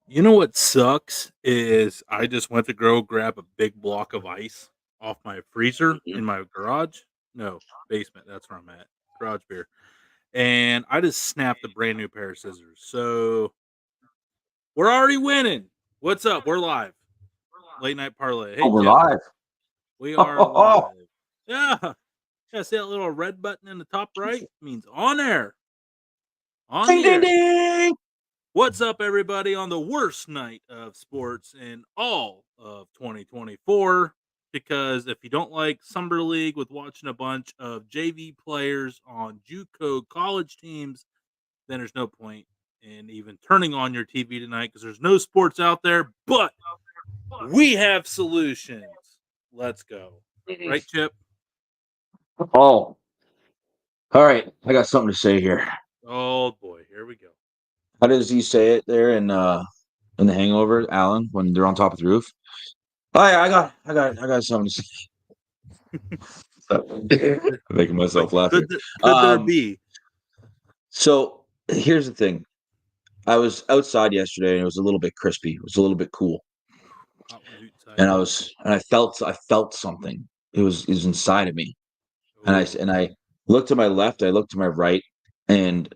You know what sucks is I just went to go grab a big block of ice off my freezer Mhm. in my garage. No, basement. That's where I'm at. Garage beer. And I just snapped a brand new pair of scissors. So we're already winning. What's up? We're live. Late night parlay. Oh, Hey, we're Chip. live. We Ho, are ho, ho. live. Yeah. Yeah. See that little red button in the top right? Means on air. On Ding, the ding, air. ding. What's up, everybody, on the worst night of sports in all of 2024? Because if you don't like Summer League with watching a bunch of JV players on JUCO college teams, then there's no point in even turning on your TV tonight because there's no sports out there. But we have solutions. Let's go. Right, Chip? Oh, all right. I got something to say here. Oh boy, here we go. How does he say it there in the Hangover, Alan, when they're on top of the roof? Oh yeah, I got something to say. Making Like, myself laugh here. could there be? So here's the thing. I was outside yesterday and it was a little bit crispy. It was a little bit cool. Hot ones outside. And I felt something. It was inside of me. And I Oh, and I looked to my left, I looked to my right, and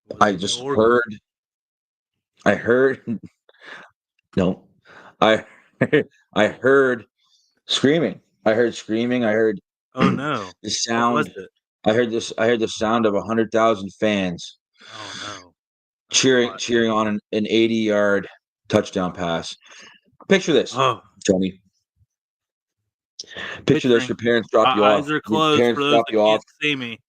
was I it the just organ? heard no, I I heard screaming. I heard screaming. I heard Oh no. the What was sound. it? I heard the sound of 100,000 fans Oh, no. That's a cheering lot. cheering on an 80-yard touchdown pass. Picture this, Oh, Tony. I'm Picture this. picturing. Your parents My drop you off. eyes are Your closed for parents those drop that you off can't see me.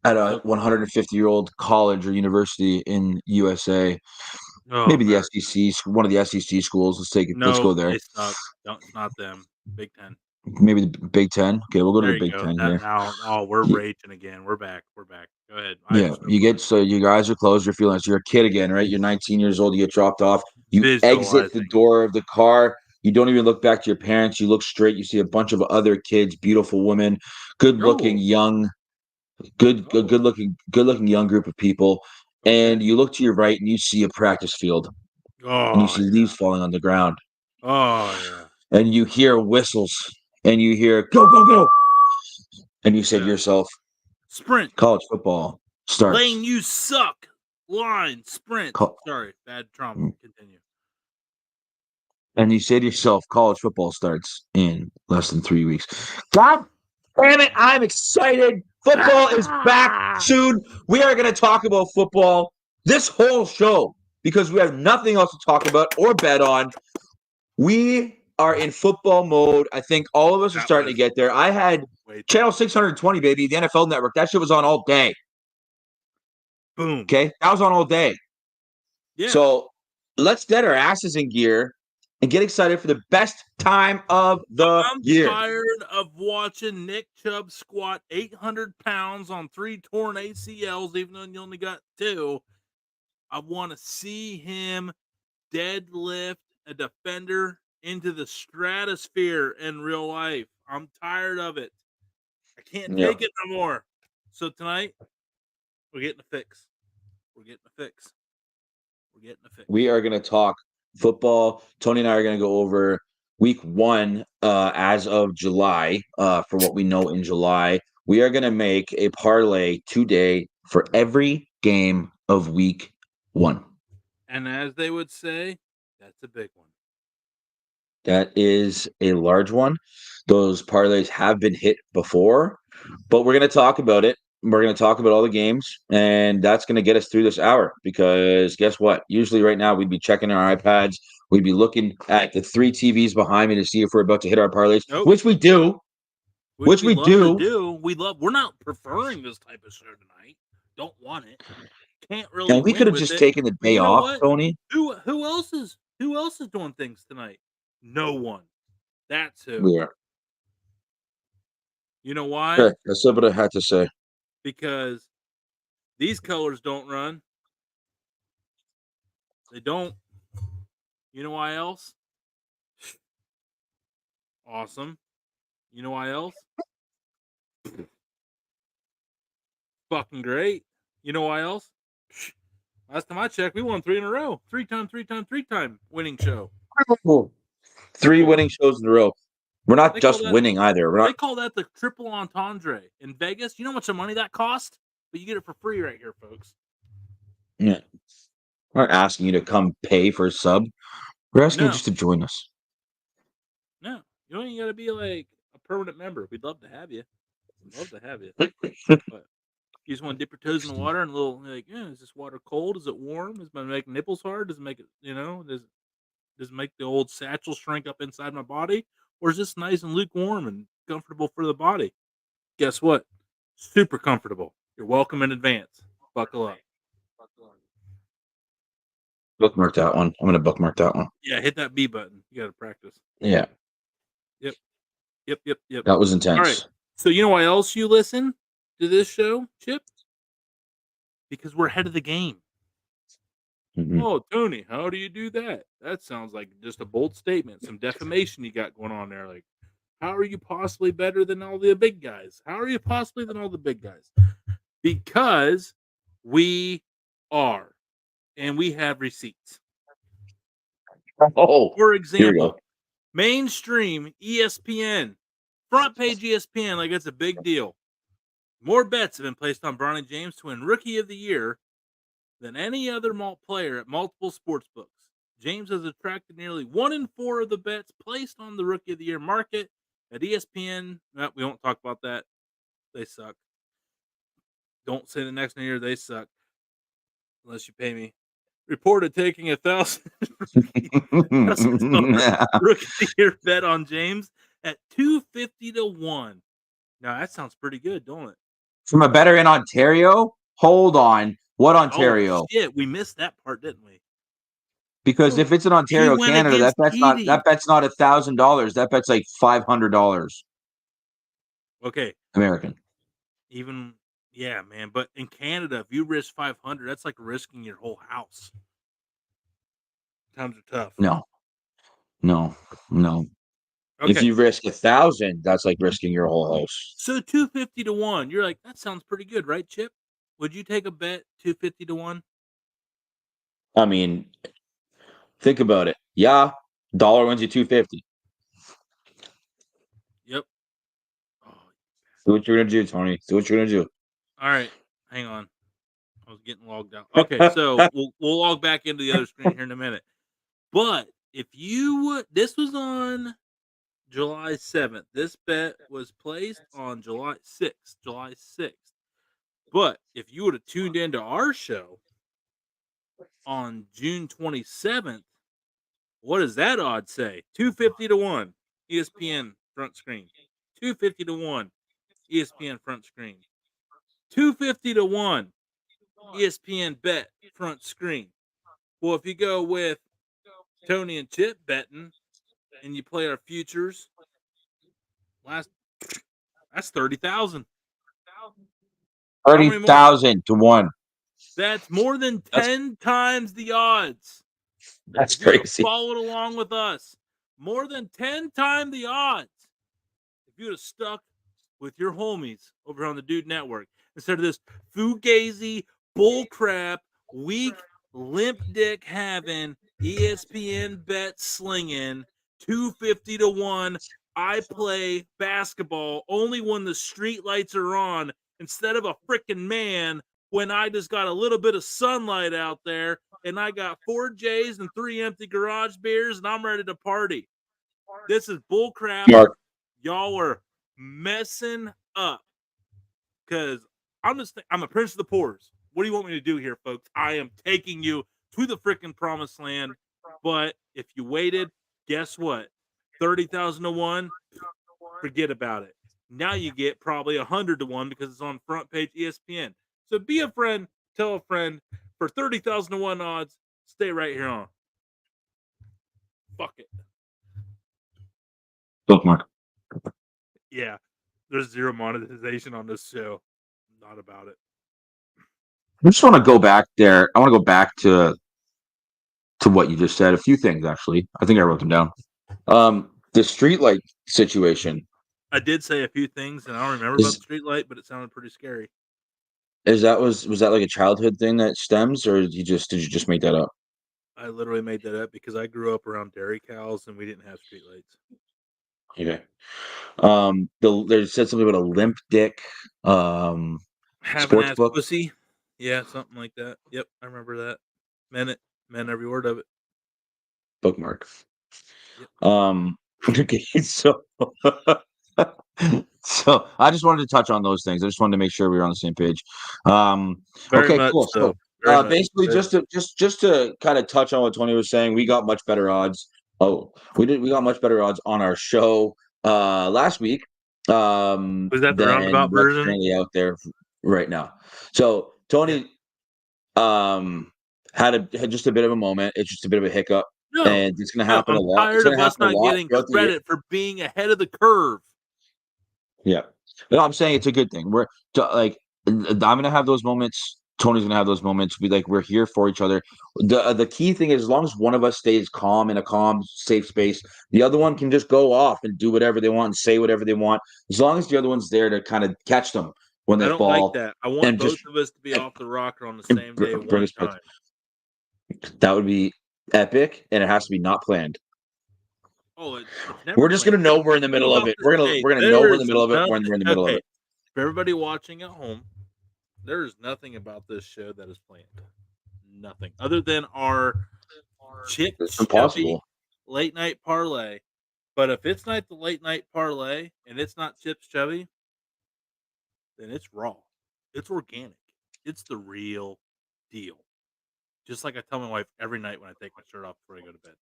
at a So close. 150-year-old college or university in USA. Oh, Maybe the America. SEC, one of the SEC schools. Let's take it. Let's No, go there. they suck. Don't. It's not them. Big Ten. Maybe the Big Ten. Okay, we'll go to There the you Big go. Ten That here. now. Oh, we're Y- raging again. We're back. We're back. Go ahead. Eyes are Yeah, still you get closed. so your eyes are closed. You're feeling like you're a kid again, right? You're 19 years old. You get dropped off. You exit the Visualizing. door of the car. You don't even look back to your parents. You look straight. You see a bunch of other kids, beautiful women, good-looking, Oh. young, Oh. good looking young group of people. Okay. And you look to your right and you see a practice field and you Oh see yeah. leaves falling on the ground Oh yeah. and you hear whistles and you hear go, go, go. And you say to Yeah. yourself, Sprint. college football starts. Lane, you suck. Line. Sprint. Co- Sorry. Bad trauma. Continue. And you say to yourself, college football starts in less than 3 weeks. God damn it, I'm excited. Football is back Ah! soon. We are going to talk about football this whole show because we have nothing else to talk about or bet on. We are in football mode. I think all of us are That starting to was get there. I had way too channel much. 620, baby, the NFL network. That shit was on all day. Boom. Okay. That was on all day. Yeah. So let's get our asses in gear and get excited for the best time of the I'm year. tired of watching Nick Chubb squat 800 pounds on 3 torn ACLs, even though you only got 2. I want to see him deadlift a defender into the stratosphere in real life. I'm tired of it. I can't take Yep. it no more. So tonight, we're getting a fix. We're getting a fix. We're getting a fix. We are going to talk football. Tony and I are going to go over week one as of July for what we know in July. We are going to make a parlay today for every game of week one. And as they would say, that's a big one. That is a large one. Those parlays have been hit before, but we're going to talk about it. We're going to talk about all the games, and that's going to get us through this hour because guess what? Usually, right now, we'd be checking our iPads. We'd be looking at the 3 TVs behind me to see if we're about to hit our parlays, Nope. which we do. Which Which we we love to do. do. We're not preferring this type of show tonight. Don't want it. Can't really And we could win have with just it. taken the But day you know off, what? Tony. Who else is doing things tonight? No one. That's who. We are. You know why? Okay, that's what I had to say. Because these colors don't run. They don't. You know why else? Awesome. You know why else? Fucking great. You know why else? Last time I checked, we won 3 in a row. Three-time winning show. Three Triple. winning shows in a row. We're not They call just that winning either. We're not. they call that the triple entendre in Vegas. You know how much money that cost? But you get it for free right here, folks. Yeah, we're not asking you to come pay for a sub. We're asking you No, just to join us. no. You don't even got to be like a permanent member. We'd love to have you. We'd love to have you. But you just want to dip your toes in the water and a little like, is this water cold? Is it warm? Does it make nipples hard? Does it make it, does it make the old satchel shrink up inside my body? Or is this nice and lukewarm and comfortable for the body? Guess what? Super comfortable. You're welcome in advance. Buckle up. Bookmark that one. I'm going to bookmark that one. Yeah, hit that B button. You got to practice. Yeah, Yep. Yep. that was All right. intense. So you know why else you listen to this show, Chip? Because we're ahead of the game. Mhm. Oh, Tony, how do you do that? That sounds like just a bold statement. Some defamation you got going on there. Like, how are you possibly better than all the big guys? How are you possibly than all the big guys? Because we are, and we have receipts. Oh, For here we example, go. mainstream ESPN, front page ESPN, like it's a big deal. More bets have been placed on Bronny James to win Rookie of the Year than any other malt player at multiple sports books. James has attracted nearly 1 in 4 of the bets placed on the Rookie of the Year market at ESPN. No, we won't talk about that. They suck. Don't say the next year they suck unless you pay me. Reported taking $1,000 Rookie of the Year bet on James at 250 to 1. Now that sounds pretty good, don't it? From a better in Ontario? Hold on. What Oh Ontario? shit, we missed that part, didn't we? Because if it's in He Ontario, went Canada, against that Petey. bet's not $1,000. That bet's like $500 Okay, American. even yeah, man. But in Canada, if you risk 500, that's like risking your whole house. Times are tough. No. If Okay, you risk 1,000, that's like risking your whole house. so 250 to 1. You're like, that sounds pretty good, right, Chip? Would you take a bet 250 to 1? I mean, think about it. Yeah, dollar wins you 250. Yep. Oh, Do what you're gonna do, Tony. Do what you're gonna do. all right, hang on. I was getting logged out. Okay, so we'll log back into the other screen here in a minute. But if you this was on July 7th. This bet was placed on July 6th. July 6th. But if you would have tuned into our show on June 27th, what does that odd say? 250 to 1 ESPN front screen. 250 to 1 ESPN front screen. 250 to 1 ESPN bet front screen. Well, if you go with Tony and Chip betting and you play our futures, that's 30,000. How many more? 30,000 to 1. That's more than That's 10 times the odds. that's If you would have crazy. followed along with us, more than 10 times the odds. If you would have stuck with your homies over on the Dude Network instead of this fugazi bullcrap, weak, limp dick having ESPN bet slinging 250 to 1. I play basketball only when the street lights are on instead of a freaking man when I just got a little bit of sunlight out there and I got 4 J's and 3 empty garage beers and I'm ready to party. This is bullcrap. Mark. Y'all are messing up because I'm a prince of the poors. What do you want me to do here, folks? I am taking you to the freaking promised land. But if you waited, guess what? 30,000 to 1, forget about it. Now you get probably 100 to 1 because it's on front page ESPN. So be a friend, tell a friend for 30,000 to 1 odds. Stay right here on. Fuck it. Bookmark. Yeah, there's zero monetization on this show. Not about it. I just want to go back there. I want to go back to what you just said. A few things, actually. I think I wrote them down. The streetlight situation. I did say a few things, and I don't remember about the street light, but it sounded pretty scary. Was that like a childhood thing that stems, or did you just make that up? I literally made that up because I grew up around dairy cows and we didn't have streetlights. Okay. They said something about a limp dick Have an sports ass book pussy. Yeah, something like that. Yep, I remember that. Meant it. Meant every word of it. bookmark. Yep. Okay, so so I just wanted to touch on those things. I just wanted to make sure we were on the same page. Very Okay, much cool. so. So Very much. basically, just to kind of touch on what Tony was saying, we got much better odds. Oh, we got much better odds on our show last week Was that the than roundabout what's version? currently out there right now. So Yeah. Tony had just a bit of a moment. It's just a bit of a hiccup, No. and it's going to No, happen a I'm lot. It's tired going of to us happen a not lot getting throughout the year. credit for being ahead of the curve. Yeah. No, I'm saying it's a good thing. I'm gonna have those moments. Tony's gonna have those moments. We're here for each other. The key thing is as long as one of us stays calm in a calm, safe space, the other one can just go off and do whatever they want and say whatever they want. As long as the other one's there to kind of catch them when I they don't like fall that. I want and both just of us to be and, off the rocker on the and same day bring one us back. time. That would be epic, and it has to be not planned. Oh, it's never We're just gonna planned. know we're in the Think middle of about it. this. Hey, We're gonna know there we're in the is middle of it when nothing. we're in the middle of Okay, it. for everybody watching at home, there is nothing about this show that is planned. Nothing other than our chip It's chubby impossible. late night parlay. But if it's not the late night parlay and it's not chips chubby, then it's raw. It's organic. It's the real deal. Just like I tell my wife every night when I take my shirt off before I go to bed.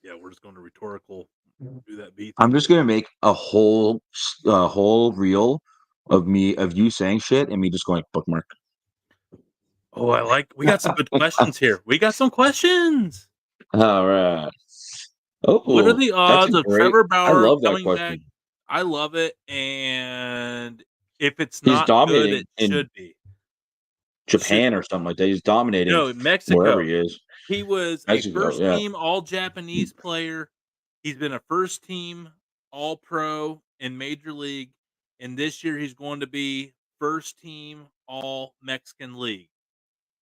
Yeah, we're just going to rhetorical do that B I'm thing. just gonna make a whole reel of you saying shit and me just going bookmark. Oh, I like. We got some good questions here. We got some questions. All right. What are Oh, the that's a odds of great. Trevor I Bauer love that coming back? question. I love it, and if it's He's not good, dominating it in should be. It should Japan or something like that. He's dominating no wherever Mexico. he is. He was a Mexico, first yeah. team All Japanese player. He's been a first team All Pro in Major League, and this year he's going to be first team All Mexican League.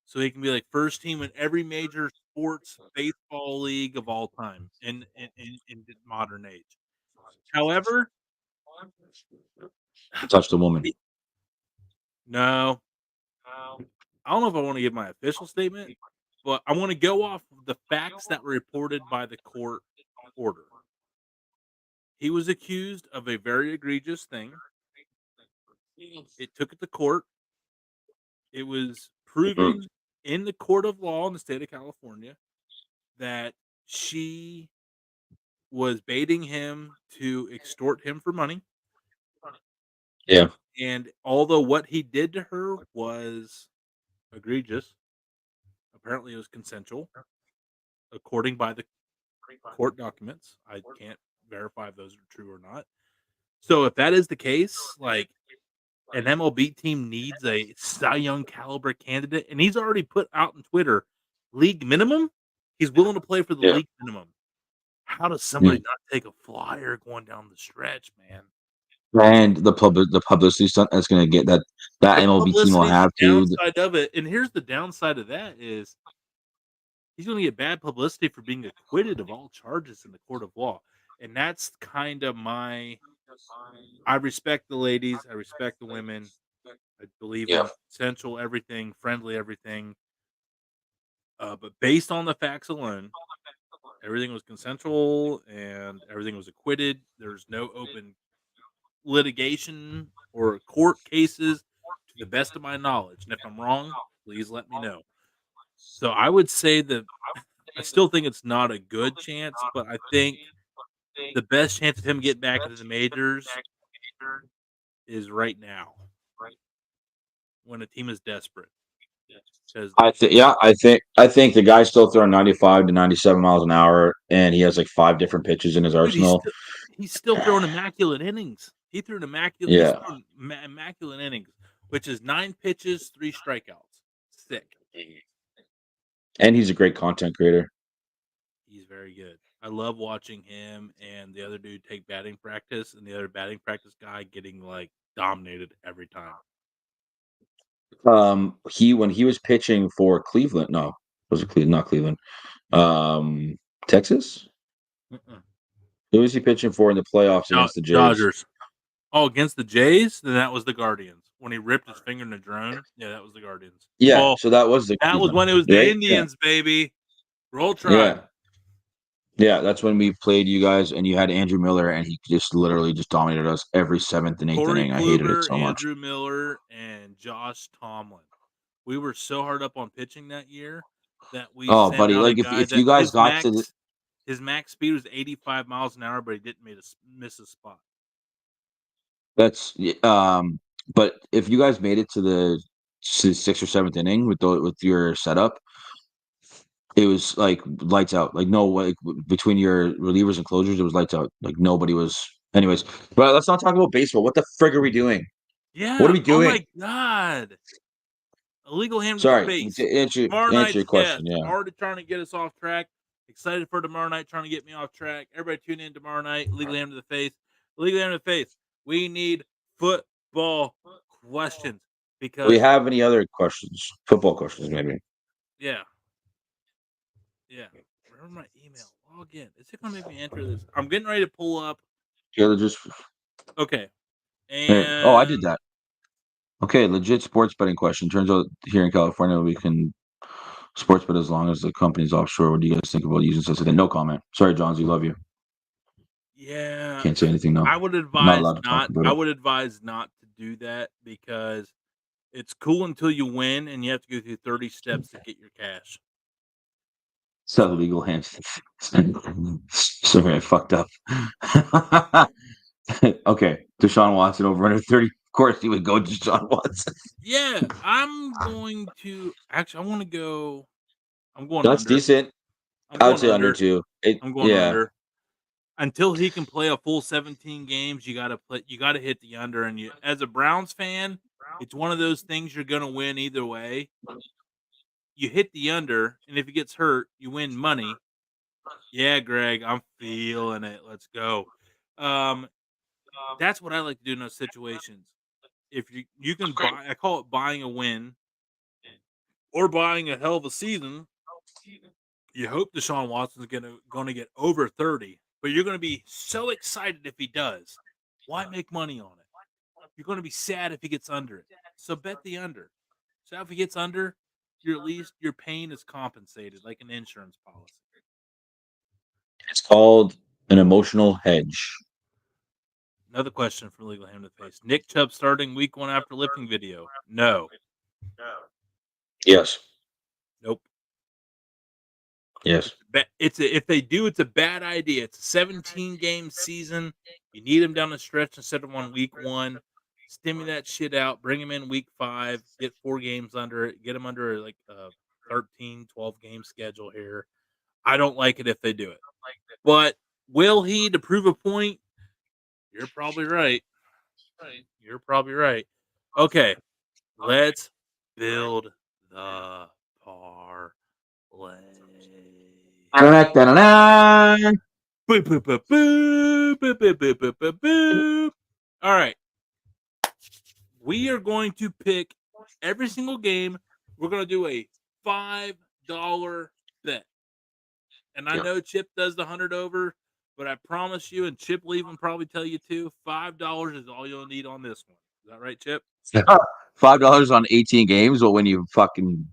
So he can be like first team in every major sports baseball league of all time in the modern age. However, Touched a woman. he- no, I don't know if I want to give my official statement, but I want to go off of the facts that were reported by the court order. He was accused of a very egregious thing. It took it to court. It was Mhm. proven in the court of law in the state of California that she was baiting him to extort him for money. Yeah, And although what he did to her was egregious, apparently it was consensual, according by the court documents. I can't verify if those are true or not. So if that is the case, like an MLB team needs a Cy Young caliber candidate, and he's already put out on Twitter league minimum. He's willing to play for the yeah. league minimum. How does somebody Mm. not take a flyer going down the stretch, man? And the publicity stunt that's gonna get that The MLB team will publicity is the have to. downside of it, and here's the downside of that is he's going to get bad publicity for being acquitted of all charges in the court of law, and that's kind of my. I respect the ladies, I respect the women, I believe Yeah. in consensual everything, friendly everything, but based on the facts alone, everything was consensual and everything was acquitted. There's no open litigation or court cases, to the best of my knowledge. And if I'm wrong, please let me know. So I would say that I still think it's not a good chance, but I think the best chance of him getting back into the majors is right now when a team is desperate. Because I think the guy's still throwing 95 to 97 miles an hour, and he has like 5 different pitches in his dude, arsenal. he's still throwing immaculate innings. He threw an immaculate. He's Yeah. thrown immaculate innings, which is 9 pitches, 3 strikeouts. Sick. And he's a great content creator. He's very good. I love watching him and the other dude take batting practice, and the other batting practice guy getting like dominated every time. When he was pitching for Cleveland, no, was it Cleveland? Not Cleveland. Texas. Mm-mm. Who was he pitching for in the playoffs against the Jays? Dodgers. Oh, against the Jays? Then that was the Guardians. When he ripped his finger in the drone, yeah, that was the Guardians. Yeah, Well, so that was the that was Cleveland, when it was the right? Indians, baby. Roll Tribe. Yeah, yeah. That's when we played you guys, and you had Andrew Miller, and he just literally just dominated us every seventh and eighth Corey inning. I hated it Kluber, so much. Andrew Miller, and Josh Tomlin. We were so hard up on pitching that year that we Oh, sent buddy, out a like guy if that you guys got to his max speed was 85 miles an hour, but he didn't miss a spot. that's but if you guys made it to the sixth or seventh inning with your setup, it was like lights out. Like no, like between your relievers and closers, it was lights out. Like nobody was. Anyways, but let's not talk about baseball. What the frig are we doing? What are Yeah. we Oh doing? my God. Illegal hand to the Sorry, face. to answer Tomorrow answer night's your question. guest. Yeah, Already trying to get us off track. Excited for tomorrow night, trying to get me off track. Everybody tune in tomorrow night. Illegal hand to the face. Illegal hand to the face. We need football questions do we because have any other questions? Football questions, maybe. yeah, yeah. Remember my email. Log in. Is it gonna make me enter this? I'm getting ready to pull up. Yeah, just Okay. here. Oh, I did And that. Okay, legit sports betting question. Turns out here in California we can sports bet as long as the company's offshore. What do you guys think about using such a thing? No comment. Sorry, Johns, you love you. yeah, Can't say anything now. I would Not advise allowed to talk not. about I it. would advise not to do that because it's cool until you win, and you have to go through 30 steps to get your cash. It's not legal hands. Sorry, I fucked up. Okay, Deshaun Watson over under 30. Of course, he would go Deshaun Watson. Yeah, I'm going to actually. I want to go. I'm going That's under. decent. I'm I would going say under under. two. I'm going Yeah. under. Until he can play a full 17 games, you gotta play. You gotta hit the under. And you, as a Browns fan, it's one of those things you're gonna win either way. You hit the under, and if he gets hurt, you win money. Yeah, Greg, I'm feeling it. Let's go. Um, that's what I like to do in those situations. If you can buy, I call it buying a win or buying a hell of a season. You hope Deshaun Watson's gonna get over 30, but you're gonna be so excited if he does. Why make money on it? You're gonna be sad if he gets under it. So bet the under. So if he gets under, you're at least your pain is compensated like an insurance policy. It's called an emotional hedge. Another question from Legal Hand to the Face. Nick Chubb starting week 1 after lifting video. No. Yes. Nope. Yes. If they do, it's a bad idea. It's a 17 game season. You need him down the stretch instead of on week 1. Stimmy that shit out. Bring him in week 5. Get 4 games under it. Get him under like a 13, 12 game schedule here. I don't like it if they do it. But will he to prove a point? You're probably right. You're probably right. Okay, let's build the parlay. Boop, boop, boop, boop, boop, boop, boop, boop, boop, boop. All right. We are going to pick every single game. We're going to do a $5 bet. And I know Chip does the 100 over, but I promise you, and Chip will even probably tell you too, $5 is all you'll need on this one. Is that right, Chip? $5 on 18 games, but when you fucking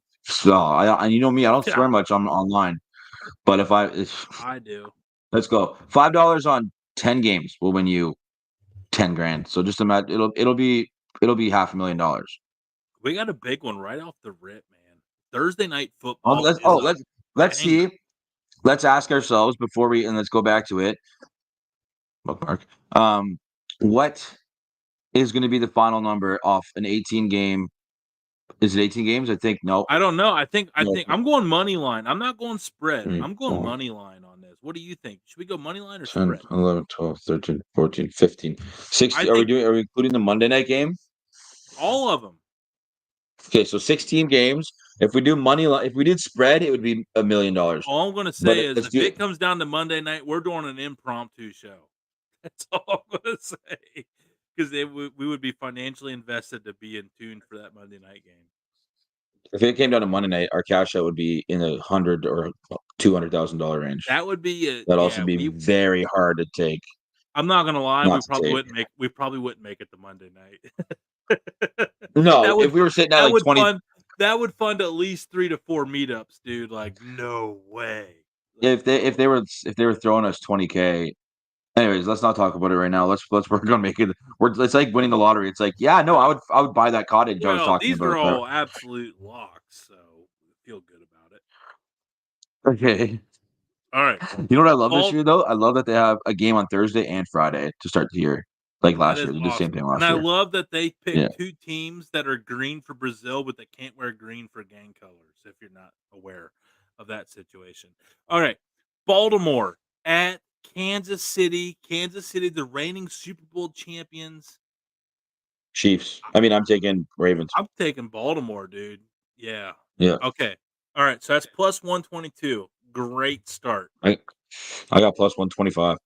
and you know me, I don't swear Yeah, much on online. But if I do. let's go, $5 on 10 games will win you 10 grand. So just imagine it'll be $500,000. We got a big one right off the rip, man. Thursday night Oh, football is a let's banger. see. Let's ask ourselves before let's go back to it. Bookmark. What is going to be the final number off an 18 game? Is it 18 games? I think no. I don't know. I No. think I'm going money line. I'm not going spread. 3, I'm going 4, money line on this. What do you think? Should we go money line or 10, spread? 11, 12, 13, 14, 15, I 16. think Are we including the Monday night game? all of them. Okay, so 16 games. If we do if we did spread, it would be $1 million. All I'm gonna But say is let's if do it it. comes down to Monday night, we're doing an impromptu show. That's all I'm gonna say, 'cause we would be financially invested to be in tune for that Monday night game. If it came down to Monday night, our cash out would be in the hundred or $200,000 range. That would be That'd also yeah, be very hard to take, I'm not gonna lie, not to take. we probably wouldn't make it to Monday night. No, That would if we were sitting at that like would 20, fund that would fund at least 3 to 4 meetups, dude, like, no way. Like, if they were throwing us 20K. Anyways, let's not talk about it right now. Let's work on making it. It's like winning the lottery. It's like, yeah, no, I would buy that cottage I was well, talking these about are there. all absolute locks, so feel good about it. Okay. Alright, You know what I love this Bal year though? I love that they have a game on Thursday and Friday to start the year. Like that last is year. They did the same awesome, thing and last I year. love that they Yeah. picked 2 teams that are green for Brazil, but they can't wear green for gang colors, if you're not aware of that situation. Alright, Baltimore at Kansas City. Kansas City, the reigning Super Bowl champions. Chiefs. I mean, I'm taking Ravens. I'm taking Baltimore, dude. Yeah. Yeah. Okay. Alright, so that's plus 122. Great start. I I got plus 125.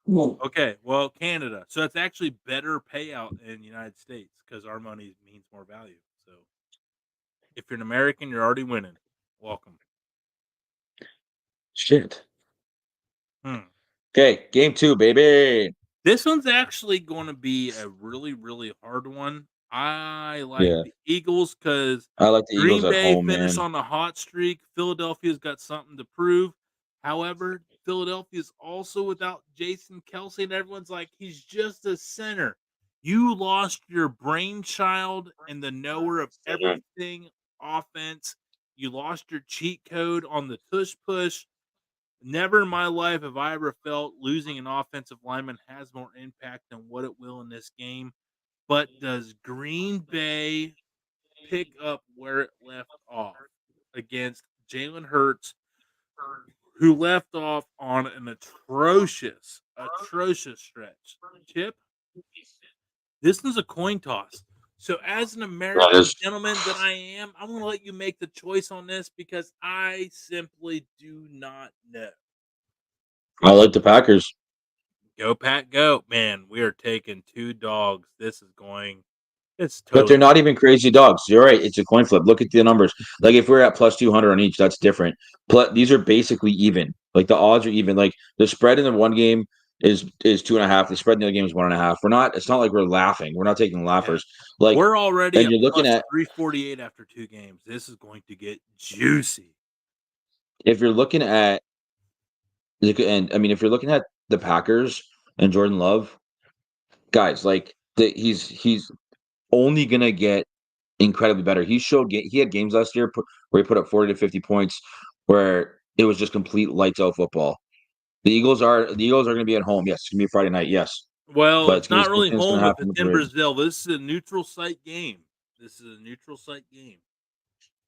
Well, Okay, well, Canada. So that's actually better payout in the United States because our money means more value. So if you're an American, you're already winning. Welcome. shit. Hmm. Okay, game 2, baby. This one's actually going to be a really, really hard one. I like Yeah. the Eagles because I like the Eagles Green at Bay home, finished man. on a hot streak. Philadelphia's got something to prove. However, Philadelphia's also without Jason Kelsey, and everyone's like, he's just a center. You lost your brainchild and the knower of Mhm. everything offense. You lost your cheat code on the tush push. Never in my life have I ever felt losing an offensive lineman has more impact than what it will in this game. But does Green Bay pick up where it left off against Jalen Hurts, who left off on an atrocious, atrocious stretch? Chip, this was a coin toss. So, as an That American is. gentleman that I am, I'm going to let you make the choice on this because I simply do not know. I like the Packers. Go Pack Go. Man, we are taking 2 dogs. It's But they're totally not even crazy dogs. You're right. It's a coin flip. Look at the numbers. Like if we're at plus 200 on each, that's different. These are basically even. Like the odds are even. Like the spread in the one game is 2.5. The spread in the other game is 1.5. We're not. It's not like we're laughing. We're not taking yeah. laughers. Like, We're already and at you're looking plus at 348 after 2 games. This is going to get juicy. if you're looking at and I mean if you're looking at the Packers and Jordan Love, guys, he's only gonna get incredibly better. He had games last year where he put up 40 to 50 points where it was just complete lights out football. The Eagles are going to be at home. Yes, it's going to be Friday night. Yes, Well, but it's not same really thing's going home to if happen it's with the in Ravens. Brazil. This is a neutral site game. This is a neutral site game.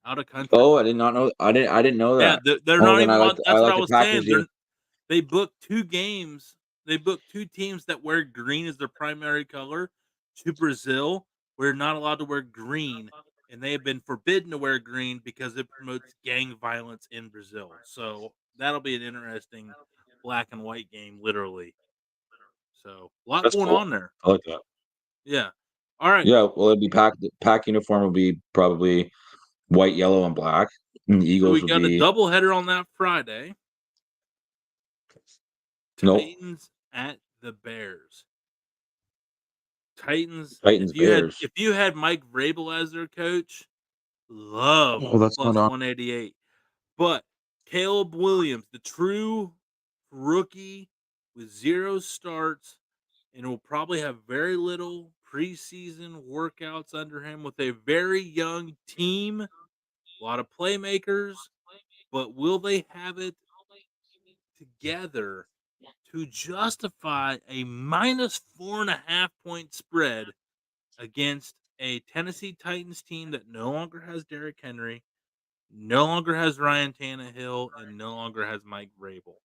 Out of country. Oh, I did not know. I didn't know Yeah, that. they're Oh, not then even on I that's what like I the was Packers saying. here. They booked 2 games. They booked 2 teams that wear green as their primary color to Brazil. We're not allowed to wear green, and they have been forbidden to wear green because it promotes gang violence in Brazil. So that'll be an interesting black and white game, literally. So a lot That's going cool. on there. I like that. Yeah. All right. Yeah, well, it'd be pack uniform will be probably white, yellow, and black. And the So we Eagles would got a be doubleheader on that Friday. no Titans at the Bears. Titans, Titans Bears. if you had Mike Vrabel as their coach, love Oh, that's not plus on. 188. But Caleb Williams, the true rookie with 0 starts, and will probably have very little preseason workouts under him with a very young team, a lot of playmakers, but will they have it together to justify a minus 4.5 point spread against a Tennessee Titans team that no longer has Derrick Henry, no longer has Ryan Tannehill, and no longer has Mike Vrabel?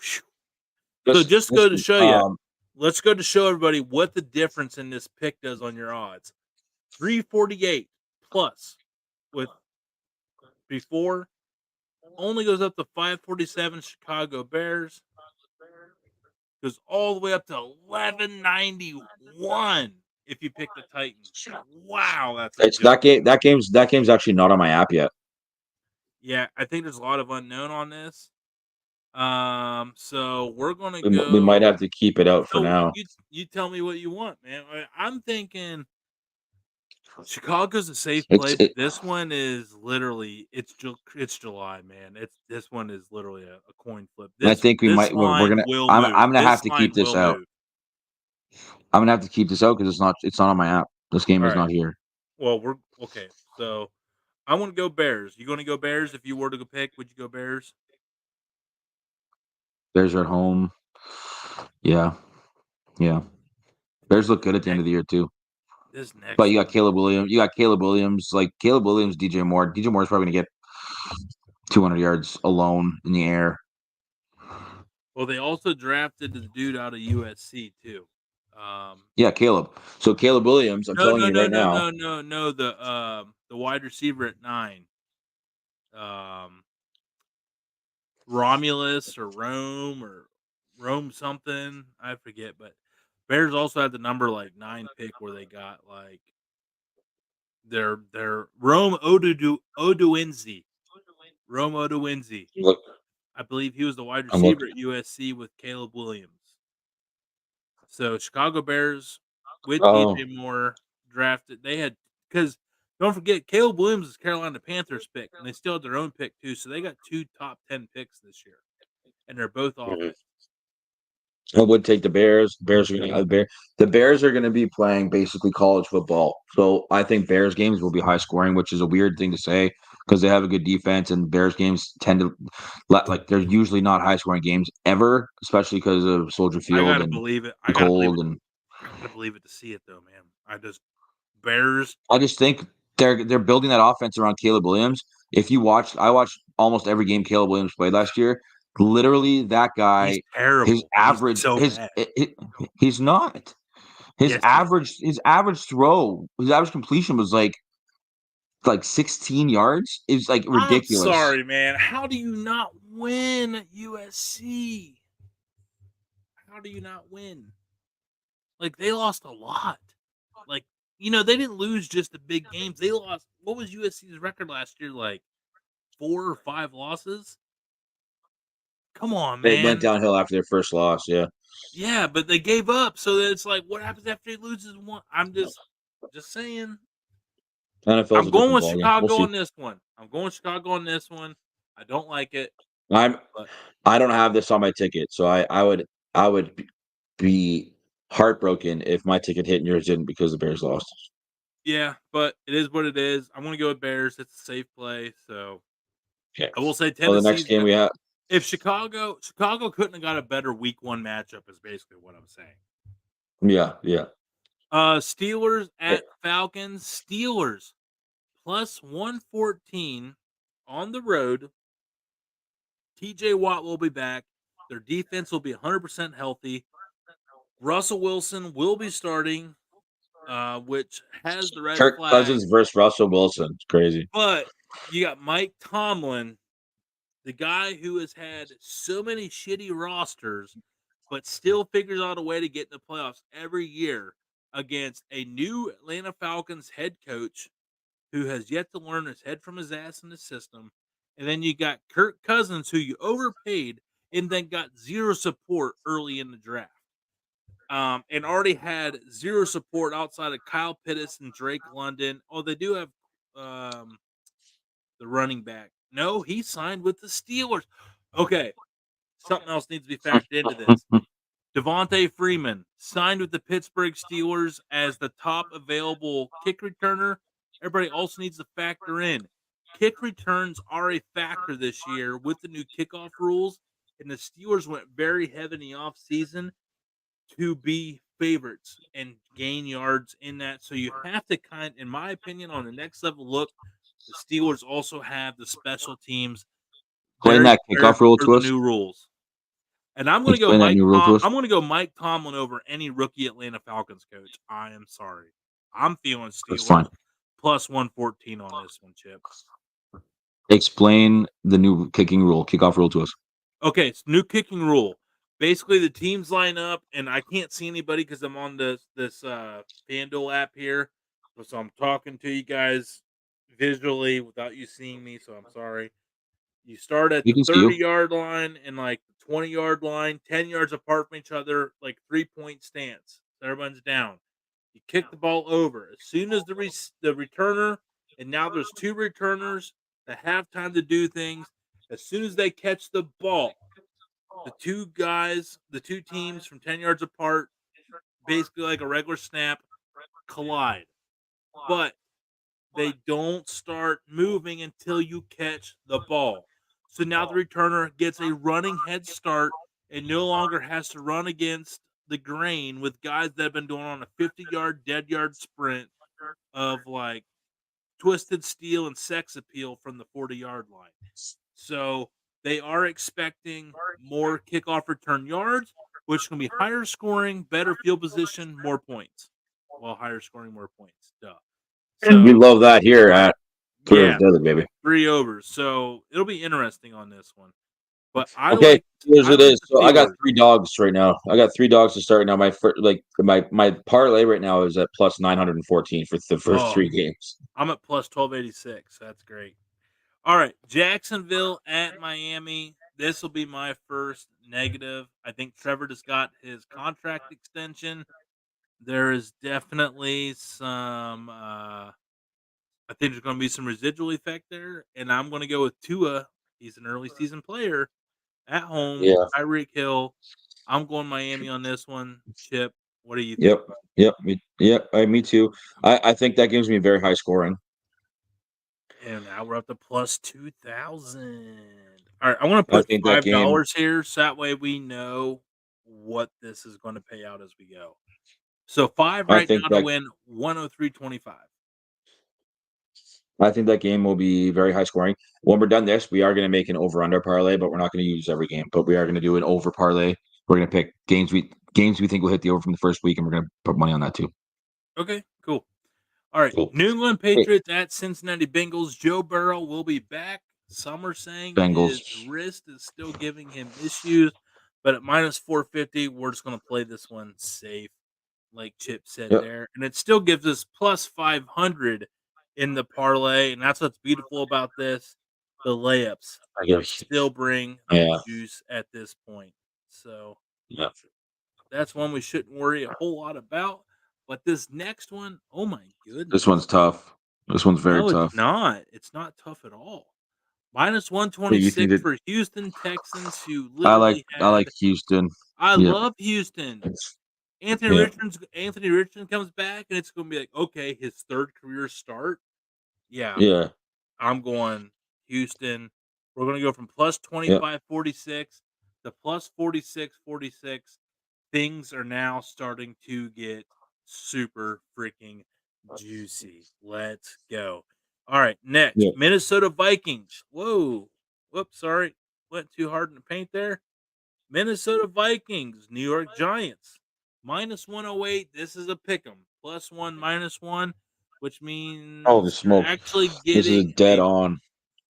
Whew. So Listen, just go to listen. show you, let's go to show everybody what the difference in this pick does on your odds. 348 plus with before only goes up to 547 Chicago Bears, goes all the way up to 1191 if you pick the Titans. Wow, that's a It's good one. that game's actually not on my app yet. Yeah, I think there's a lot of unknown on this. So we're gonna We might go. have to keep it out for So now. you tell me what you want, man. I'm thinking Chicago's a safe It's play, but it, this one is literally it's July, man. It's this one is literally a coin flip. I This think this we're line gonna. will move. I'm gonna have This to keep line this will out. move. I'm gonna have to keep this out because it's not on my app. This game All is right. not here. Well, we're okay. So I want to go Bears. You going to go Bears? If you were to go pick, would you go Bears? Bears are at home. Yeah, yeah. Dude, Bears look good at the end of the year too. this But next you got one. Caleb Williams. You got Caleb Williams. Like Caleb Williams, DJ Moore. DJ Moore's probably gonna get 200 yards alone in the air. Well, they also drafted the dude out of USC too. Um, Yeah, Caleb. So Caleb Williams, I'm no, telling no, you no, right no, now. no, no, no. The wide receiver at 9, um, Romulus or Rome something. I forget, but Bears also had the number like 9 pick where they got like their Rome Oduinzi. Rome Oduinzi. Look, I believe he was the wide I'm receiver looking. at USC with Caleb Williams. So Chicago Bears with DJ Oh, Moore drafted. They had because don't forget Caleb Williams is Carolina Panthers pick, and they still had their own pick too. So they got 2 top 10 picks this year, and they're both mhm. offense. I would take the Bears. The Bears are going to be playing basically college football. So I think Bears games will be high scoring, which is a weird thing to say because they have a good defense, and Bears games tend to like they're usually not high scoring games ever, especially because of Soldier I Field gotta and believe it. the cold. And I gotta believe it to see it though, man. I just Bears. I just think they're building that offense around Caleb Williams. If you watched, I watched almost every game Caleb Williams played last year. Literally, that He's guy, his terrible. He's average, so bad. he's not. Yes, he is. His average throw, his average completion was like 16 yards. It's like I'm ridiculous. sorry, man. How do you not win at USC? How do you not win? Like they lost a lot. Like they didn't lose just the big games. They lost. What was USC's record last year? Like 4 or 5 losses. Come on, It went man. downhill after their first loss. Yeah, Yeah, but they gave up. So it's like, what happens after he loses one? I'm just saying. NFL's I'm a going different with ballgame. We'll Chicago see. on this one. I'm going Chicago on this one. I don't like it, I'm but I don't have this on my ticket, so I would be heartbroken if my ticket hit and yours didn't because the Bears lost. yeah, but it is what it is. I'm going to go with Bears. It's a safe play. So Okay. I will say Well, the next Tennessee's game got. we have, If Chicago couldn't have got a better week 1 matchup, is basically what I'm saying. yeah, yeah. Steelers Eh, at Falcons. Steelers plus 114 on the road. TJ Watt will be back. Their defense will be 100% healthy. Russell Wilson will be starting, which has the red Kirk flag. Cousins versus Russell Wilson. It's crazy. But you got Mike Tomlin, the guy who has had so many shitty rosters, but still figures out a way to get in the playoffs every year against a new Atlanta Falcons head coach who has yet to learn his head from his ass in the system. And then you got Kirk Cousins, who you overpaid and then got zero support early in the draft. And already had zero support outside of Kyle Pitts and Drake London. Oh, they do have um, the running back. No, he signed with the Steelers. Okay, something else needs to be factored into this. Devontae Freeman signed with the Pittsburgh Steelers as the top available kick returner. Everybody also needs to factor in kick returns are a factor this year with the new kickoff rules, and the Steelers went very heavy in the offseason to be favorites and gain yards in that. So you have to in my opinion, on the next level look, the Steelers also have the special teams Explain very that prepared kickoff rule for to the us. new rules. And I'm going to go Explain that new rule to us. I'm going to go Mike Tomlin over any rookie Atlanta Falcons coach. I am sorry. I'm feeling That's fine. Steelers plus 114 on this one, Chip. Explain the new kickoff rule to us. Okay, it's new kicking rule. Basically, the teams line up, and I can't see anybody because I'm on this FanDuel app here, so I'm talking to you guys visually without you seeing me. So I'm sorry. You start at We the can see you. 30-yard line and like the 20-yard line, 10 yards apart from each other, like 3-point stance. So everyone's down. You kick the ball over as soon as the returner, and now there's two returners that have time to do things. As soon as they catch the ball, the two teams from 10 yards apart, basically like a regular snap, collide. But they don't start moving until you catch the ball. So now the returner gets a running head start and no longer has to run against the grain with guys that have been doing on a 50-yard, dead yard sprint of like twisted steel and sex appeal from the 40-yard line. So they are expecting more kickoff return yards, which can be higher scoring, better field position, more points. Well, higher scoring, more points. Duh. And we So love that here at Three Overs yeah, Daily, baby. 3 overs. So it'll be interesting on this one. But Okay, here's I it like is. the So I got Steelers. 3 dogs right now. I got 3 dogs to start now. My parlay right now is at plus 914 for the first Oh, 3 games. I'm at plus 1286. That's great. All right, Jacksonville at Miami. This will be my first negative. I think Trevor just got his contract extension. There is definitely some. I think there's going to be some residual effect there, and I'm going to go with Tua. He's an early season player at home. Yeah. Tyreek Hill. I'm going Miami on this one. Chip, what do you think, Yep. bud? Yep. Me too. I think that gives me very high scoring. And now we're up to plus 2,000. All right, I want to I put think that game. $5 here so that way we know what this is going to pay out as we go. So 5 I right think now to that. win 103.25. I think that game will be very high scoring. When we're done this, we are going to make an over under parlay, but we're not going to use every game. But we are going to do an over parlay. We're going to pick games we think will hit the over from the first week, and we're going to put money on that too. Okay, cool. All right, Cool. New England Hey, Patriots at Cincinnati Bengals. Joe Burrow will be back. Some are saying Bengals. his wrist is still giving him issues, but at minus 450, we're just going to play this one safe, like Chip said Yep. there. And it still gives us plus 500 in the parlay. And that's what's beautiful about this. The layups I guess. still bring the Yeah. juice at this point. So Yeah. that's one we shouldn't worry a whole lot about. But this next one, oh my This goodness. one's tough. This one's very No, it's tough. not. It's not tough at all. Minus But you think 126 that for Houston Texans, who literally I like had. Houston. I Yeah. love Houston. Yeah. Anthony Richardson comes back, and it's going to be like, okay, his third career start. Yeah, Yeah. I'm going Houston. We're going to go from plus Yeah. 25.46 to plus 46.46. Things are now starting to get super freaking juicy. Let's go. All right, next, Yeah. Minnesota Vikings. Whoa. Whoops, sorry. Went too hard in the paint there. Minnesota Vikings, New York Giants. Minus 108. This is a pick 'em. Plus one, minus one, which Oh, the means you're smoke. actually This is getting dead a on.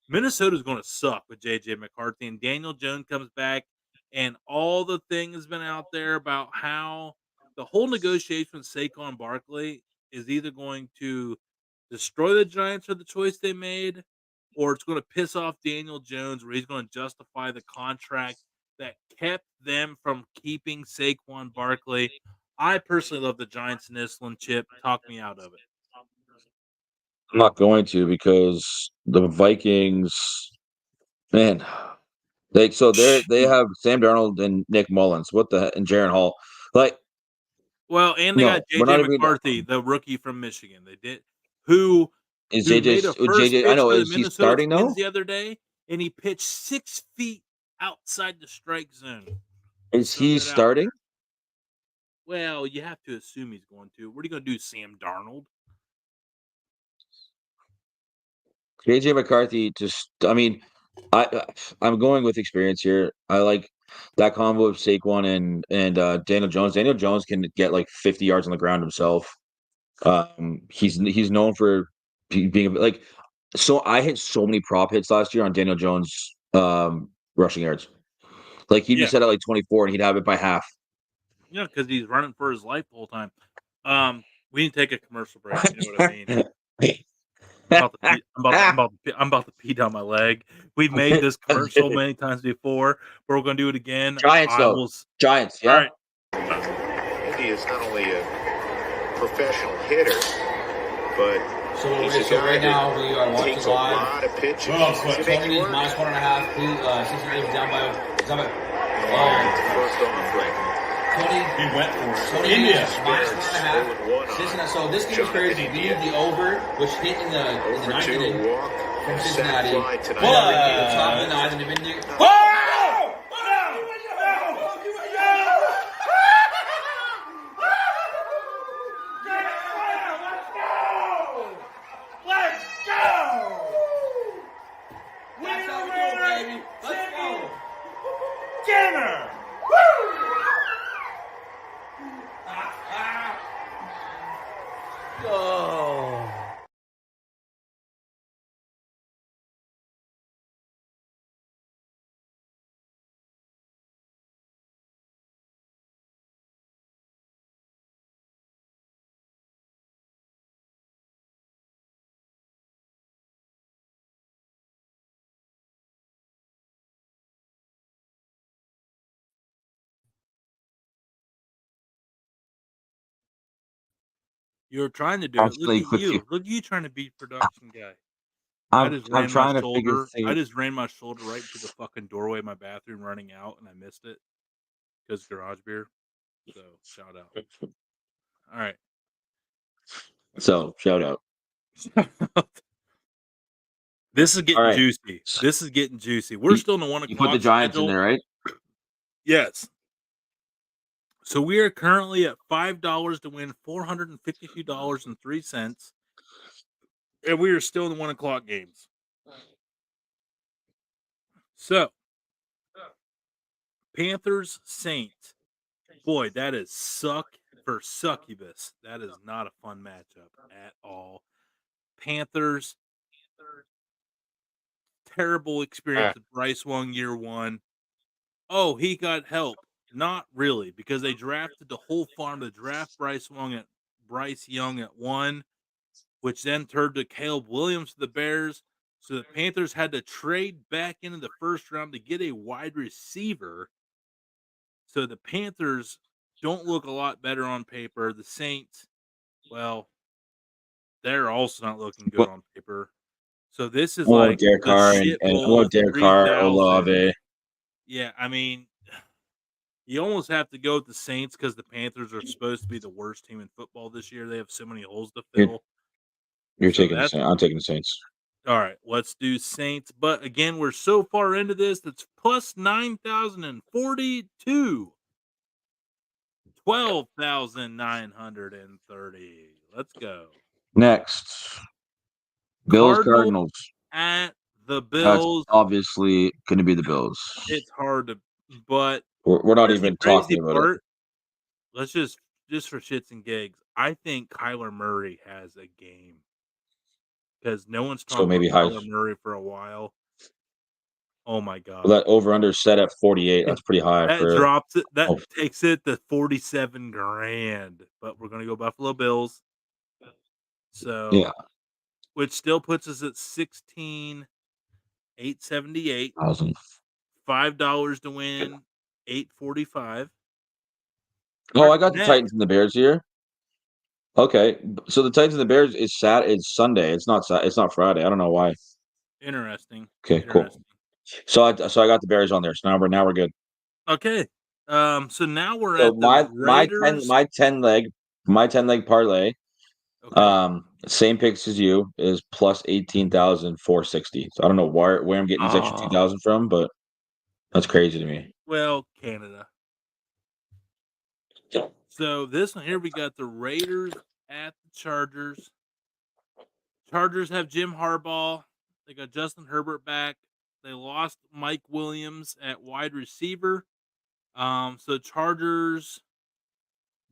Minnesota's going to suck with JJ McCarthy, and Daniel Jones comes back, and all the thing has been out there about how the whole negotiation with Saquon Barkley is either going to destroy the Giants for the choice they made, or it's going to piss off Daniel Jones, where he's going to justify the contract that kept them from keeping Saquon Barkley. I personally love the Giants in this one. Chip, talk me out of it. I'm not going to because the Vikings, man, they have Sam Darnold and Nick Mullins. What the and Jaron Hall. Like, Well, and they got no, we're JJ not even McCarthy, the rookie from Michigan. They did who is who made a first JJ I pitch know, for the is he Minnesota starting Twins though? the other day, and he pitched 6 feet outside the strike zone. Is Just throwing he that out starting? there. Well, you have to assume he's going to. What are you going to do, Sam Darnold? JJ McCarthy just I mean, I'm going with experience here. I like that combo of Saquon and Daniel Jones. Daniel Jones can get like 50 yards on the ground himself. He's known for being like, so I hit so many prop hits last year on Daniel Jones rushing yards. Like he'd be Yeah, set at like 24 and he'd have it by half. yeah, because he's running for his life the whole time. We need to take a commercial break. You know what I mean? I'm about to pee down my leg. We've made this commercial many times before, but we're gonna do it again. Giants I though. will. Giants, All yeah. right. He is not only a professional hitter, but he's a guy right now we are that watching takes a live. lot of pitches to Tony make it needs work. minus 1.5. Please, Cincinnati's down by. First off, Tony, He went for it. Tony India. needs minus 1.5. Cincinnati. So this game is crazy. We need the over, which hit in the over ninth two inning walk, from sack Cincinnati. fly tonight. The top of the ninth, and they've been doing. That's how we do it, baby. Let's go. Dinner. You're trying to do it. Look Actually, at you. Look at you trying to be production guy. I just I'm ran my trying to figure shoulder. I things. just ran my shoulder right into the fucking doorway of my bathroom running out, and I missed it because garage beer. So shout out. All right. So shout out. This is All getting right. juicy. This is getting juicy. We're still in the 1 You put the o'clock Giants in schedule. there, right? Yes. So we are currently at $5 to win $452.03, and we are still in the 1 o'clock games. So Panthers Saints. Boy, that is suck for succubus. That is not a fun matchup at all. Panthers, terrible experience with Bryce Young year one. Oh, he got help. Not really, because they drafted the whole farm to draft Bryce Young at 1, which then turned to Caleb Williams to the Bears. So the Panthers had to trade back into the first round to get a wide receiver. So the Panthers don't look a lot better on paper. The Saints, well, they're also not looking good What on paper. So this is about like Derek the Carr shit and what bowl about Derek Carr, 3000. Olave? Yeah, I mean, you almost have to go with the Saints because the Panthers are supposed to be the worst team in football this year. They have so many holes to You're, fill. you're So taking the that's Saints. I'm taking the Saints. all right. Let's do Saints. But again, we're so far into this that's plus 9,042. 12,930. Let's go. Next, Bills Cardinals Cardinals. at the That's Bills. obviously going to be the Bills. It's hard to, but We're not here's the even crazy talking about it. part. Let's just for shits and gigs. I think Kyler Murray has a game because no one's So talked maybe about high. Kyler Murray for a while. Oh my god, That over under set at 48. That's pretty high that for. drops it. That Oh, takes it to 47 grand. But we're gonna go Buffalo Bills. So, yeah, which still puts us at 16,878. 1,000. $5 to win, 845. Oh, Our I got the next, Titans and the Bears here. Okay, so the Titans and the Bears is It's Sunday. It's not. It's not Friday. I don't know why. interesting. Okay, cool. So I got the Bears on there. So now we're good. Okay. So now we're So at the Raiders. my 10 leg parlay. Okay. Same picks as you is plus 18,460. So I don't know where I'm getting these extra 2,000 from, but that's crazy to me. Well, Canada. So this one here, we got the Raiders at the Chargers. Chargers have Jim Harbaugh. They got Justin Herbert back. They lost Mike Williams at wide receiver. So Chargers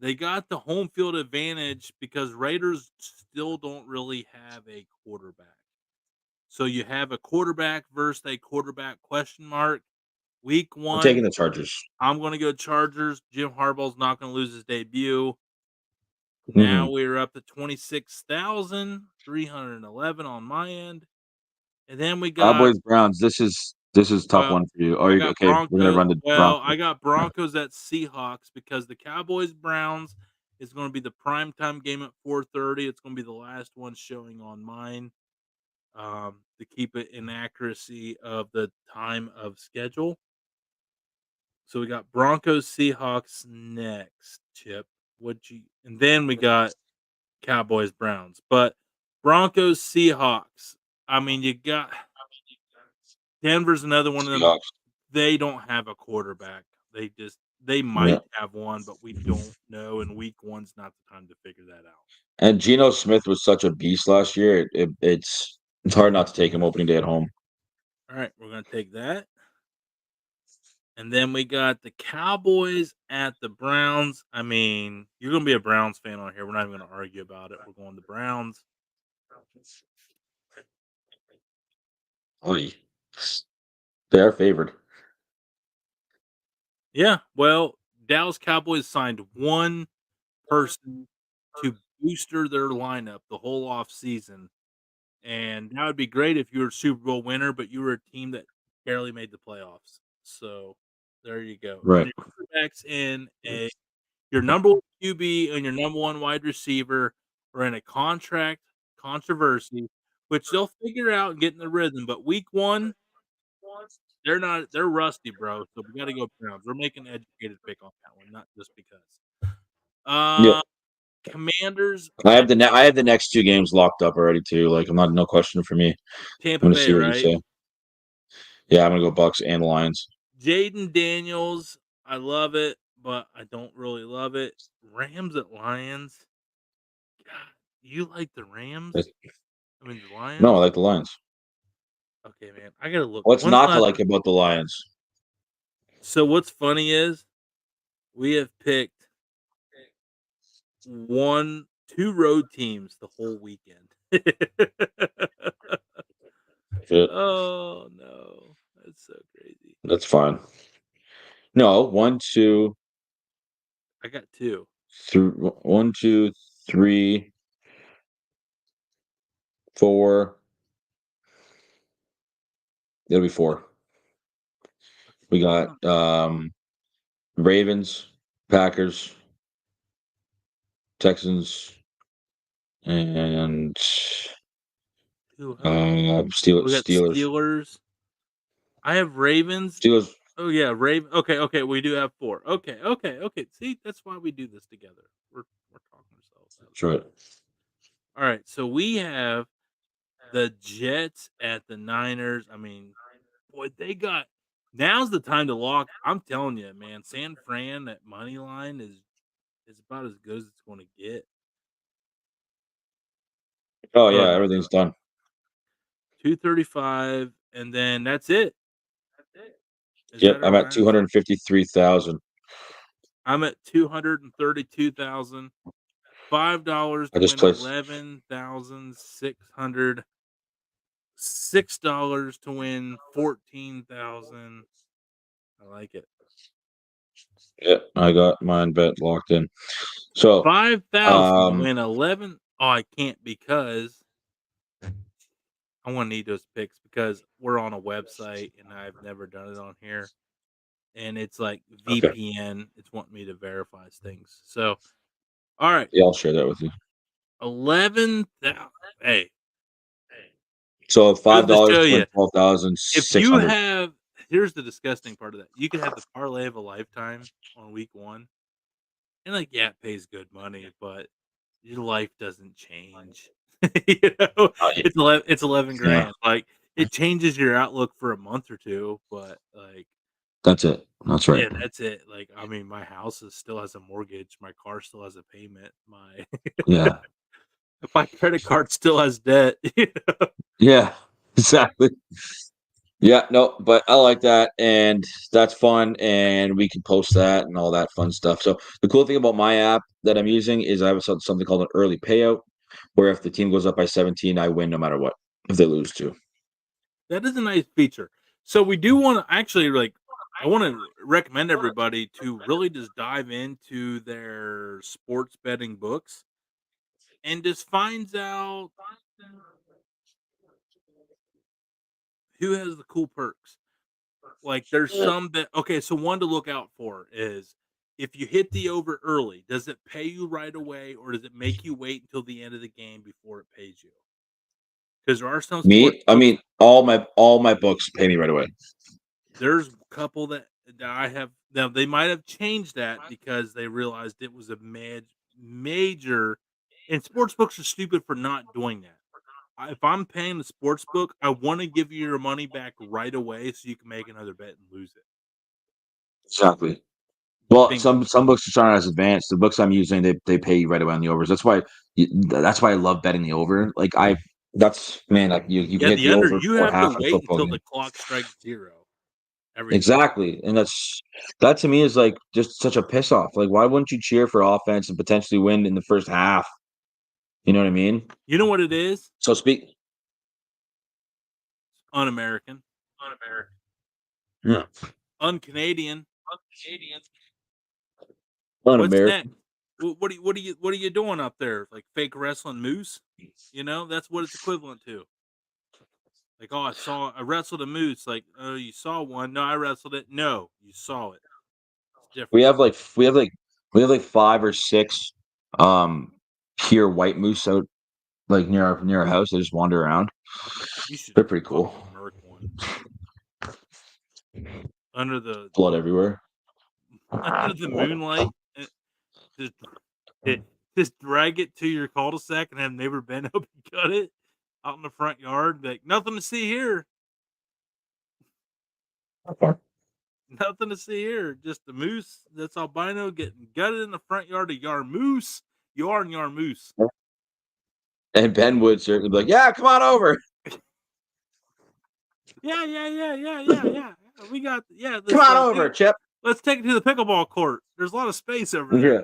they got the home field advantage because Raiders still don't really have a quarterback. So you have a quarterback versus a quarterback question mark. Week I'm taking 1, the Chargers. I'm going to go Chargers. Jim Harbaugh's not going to lose his debut. Mhm. Now we're up to 26,311 on my end. And then we got Cowboys, Browns. This is a tough well, one for you. Are I you got okay? We're gonna Broncos. run the Well, Broncos. I got Broncos at Seahawks because the Cowboys Browns is going to be the primetime game at 4:30. It's going to be the last one showing on mine to keep it in accuracy of the time of schedule. So we got Broncos Seahawks next, Chip. And then we got Cowboys Browns. But Broncos Seahawks. I mean, you got Denver's another one of them. Seahawks. They don't have a quarterback. They Yeah. might have one, but we don't know. And week 1's not the time to figure that out. And Geno Smith was such a beast last year. It's hard not to take him opening day at home. All right, we're gonna take that. And then we got the Cowboys at the Browns. I mean, you're gonna be a Browns fan on here. We're not even gonna argue about it. We're going the Browns. Oy. They are favored. Yeah, well, Dallas Cowboys signed one person to booster their lineup the whole off season. And that would be great if you were a Super Bowl winner, but you were a team that barely made the playoffs. So there you go. And Right. your quarterback's in your number 1 QB and your number 1 wide receiver are in a contract controversy, which they'll figure out and get in the rhythm. But week 1, they're rusty, bro. So we gotta go Browns. We're making an educated pick on that one, not just because. Yeah. Uh Commanders I at have the next 2 games locked up already too. Like I'm not no question for me. I'm Tampa gonna Bay, see what you right? say. Yeah, I'm gonna go Bucks and Lions. Jaden Daniels, I love it, but I don't really love it. Rams at Lions. God, you like the Rams? I mean the Lions? No, I like the Lions. Okay, man. I gotta look. What's When's not the to last like about the Lions? So what's funny is we have picked 2 road teams the whole weekend. Yeah, Oh no. That's so crazy. that's fine. No, 1, 2, I got 2. 3, 1, 2, 3, 4. It'll be 4. We got Ravens, Packers, Texans, and Who else? We got Steelers. Steelers. I have Ravens. Steelers. Oh yeah, Raven. Okay, we do have 4. Okay. See, that's why we do this together. We're talking ourselves out of That's right. All right, so we have the Jets at the Niners. I mean, boy, now's the time to lock. I'm telling you, man, San Fran at money line is about as good as it's going to get. Oh yeah, everything's done. 235, and then that's it. Yep, I'm at 253,000. I'm at 232,000. $5 I to just win placed. 11,600. $6 to win 14,000. I like it. Yep, I got mine bet locked in. So 5,000 to win 11. Oh, I can't because I want to need those picks because we're on a website and I've never done it on here. And it's like VPN. It's wanting me to verify things. So, all right. Yeah, I'll share that with you. 11,000. Hey. So $5 show to you. win 12,600. If you have, here's the disgusting part of that. You could have the parlay of a lifetime on week 1. And like, yeah, it pays good money, but your life doesn't change. You know, it's 11 grand. Like it changes your outlook for a month or 2, but like that's it. That's right. yeah, that's it. Like, I mean, my house still has a mortgage. My car still has a payment. Yeah. My credit card still has debt. You know? Yeah, exactly. Yeah, no, but I like that, and that's fun, and we can post that and all that fun stuff. So the cool thing about my app that I'm using is I have something called an early payout, where if the team goes up by 17, I win no matter what. If they lose too. That is a nice feature. So we do want to actually I want to recommend everybody to really just dive into their sports betting books and just finds out who has the cool perks. Like there's some that okay, so one to look out for is if you hit the over early, does it pay you right away or does it make you wait until the end of the game before it pays you? Because there are some sports Me, I books. mean, all my books pay me right away. There's a couple that I have now. They might have changed that because they realized it was a major. And sports books are stupid for not doing that. If I'm paying the sports book, I want to give you your money back right away so you can make another bet and lose it. Exactly. Well, Bingo. some books just aren't as advanced. The books I'm using, they pay you right away on the overs. That's why I love betting the over. That's man, like you can Yeah, hit the the under. over You for have to half a wait football until the game. clock strikes 0 every time. Exactly, and that to me is like just such a piss off. Like, why wouldn't you cheer for offense and potentially win in the first half? You know what I mean? You know what it is? So speak. Un-American, Yeah, un-Canadian. What's un-American. next? What are you doing up there? Like fake wrestling moose? You know, that's what it's equivalent to. Like, oh, I wrestled a moose. Like, oh, you saw one? No, I wrestled it. No, you saw it. It's We different. have like we have like 5 or 6 um pure white moose out like near our house. They just wander around. You should They're pretty cool. fucking murk one under the Blood everywhere. under the moonlight. Just just drag it to your cul-de-sac and have neighbor Ben help you cut it out in the front yard. Like nothing to see here. Nothing to see here. Just the moose that's albino getting gutted in the front yard of Yar Moose. Yar and Yar Moose. And Ben would certainly be like, "Yeah, come on over. Yeah. We got Come this. on over, Chip." Let's take it to the pickleball court. There's a lot of space over Yeah,